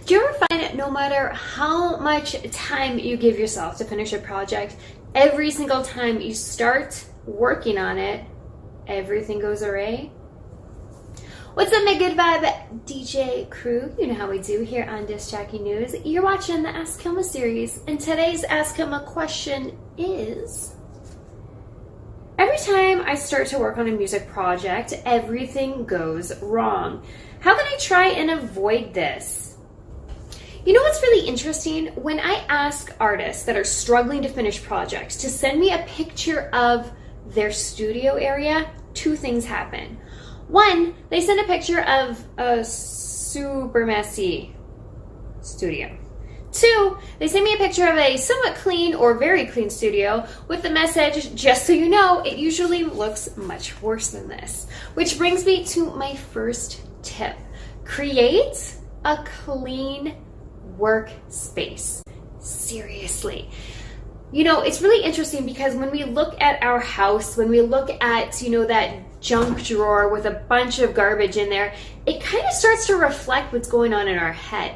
Do you ever find that no matter how much time you give yourself to finish a project, every single time you start working on it, everything goes awry? What's up, my good vibe DJ crew? You know how we do here on Disc Jockey News. You're watching the Ask Kilma series, and today's Ask Kilma question is: every time I start to work on a music project, everything goes wrong. How can I try and avoid this? You know what's really interesting? When I ask artists that are struggling to finish projects to send me a picture of their studio area, two things happen. One, they send a picture of a super messy studio. Two, they send me a picture of a somewhat clean or very clean studio with the message, just so you know, it usually looks much worse than this. Which brings me to my first tip. Create a clean workspace. Seriously. You know, it's really interesting because when we look at our house, when we look at, you know, that junk drawer with a bunch of garbage in there, it kind of starts to reflect what's going on in our head.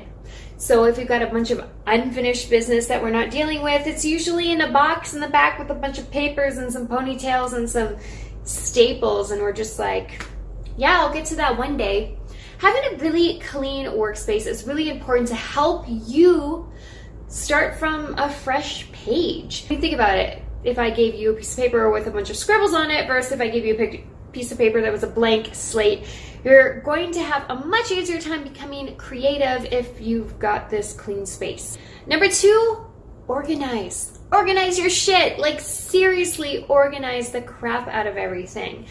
So if we've got a bunch of unfinished business that we're not dealing with, it's usually in a box in the back with a bunch of papers and some ponytails and some staples, and we're just like, yeah, I'll get to that one day. Having a really clean workspace is really important to help you start from a fresh page. Think about it. If I gave you a piece of paper with a bunch of scribbles on it versus if I gave you a piece of paper that was a blank slate, you're going to have a much easier time becoming creative if you've got this clean space. Number two, organize. Organize your shit. Like, seriously, organize the crap out of everything.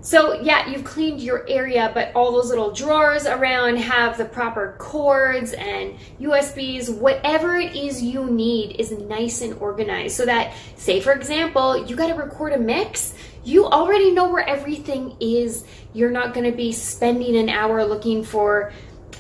So yeah, you've cleaned your area, but all those little drawers around have the proper cords and USBs, whatever it is you need is nice and organized so that, say for example, you got to record a mix, you already know where everything is. You're not going to be spending an hour looking for,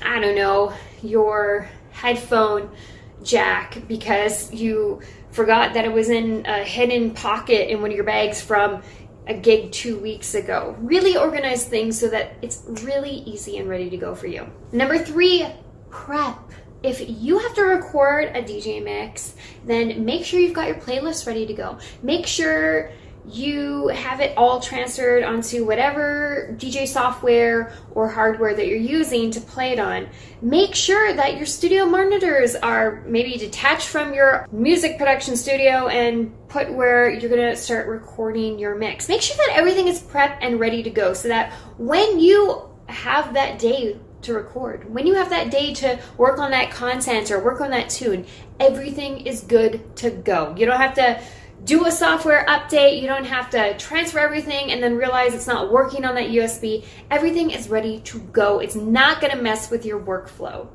I don't know, your headphone jack because you forgot that it was in a hidden pocket in one of your bags from a gig 2 weeks ago. Really organize things so that it's really easy and ready to go for you. Number three, prep. If you have to record a DJ mix, then make sure you've got your playlist ready to go. Make sure you have it all transferred onto whatever DJ software or hardware that you're using to play it on. Make sure that your studio monitors are maybe detached from your music production studio and put where you're gonna start recording your mix. Make sure that everything is prepped and ready to go so that when you have that day to record, when you have that day to work on that content or work on that tune, everything is good to go. You don't have to do a software update. You don't have to transfer everything and then realize it's not working on that USB. Everything is ready to go. It's not going to mess with your workflow.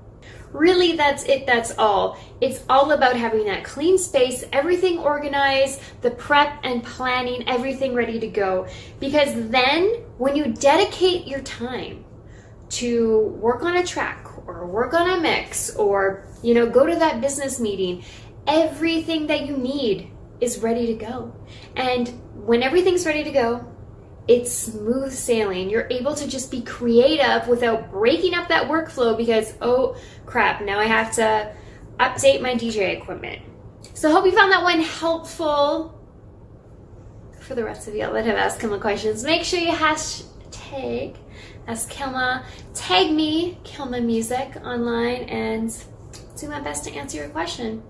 Really, that's it. That's all. It's all about having that clean space, everything organized, the prep and planning, everything ready to go. Because then when you dedicate your time to work on a track or work on a mix or, you know, go to that business meeting, everything that you need is ready to go. And when everything's ready to go, it's smooth sailing. You're able to just be creative without breaking up that workflow because, oh crap, now I have to update my DJ equipment. So I hope you found that one helpful. For the rest of y'all that have asked Kilma questions, make sure you hashtag Ask Kilma, tag me, Kilma Music online, and do my best to answer your question.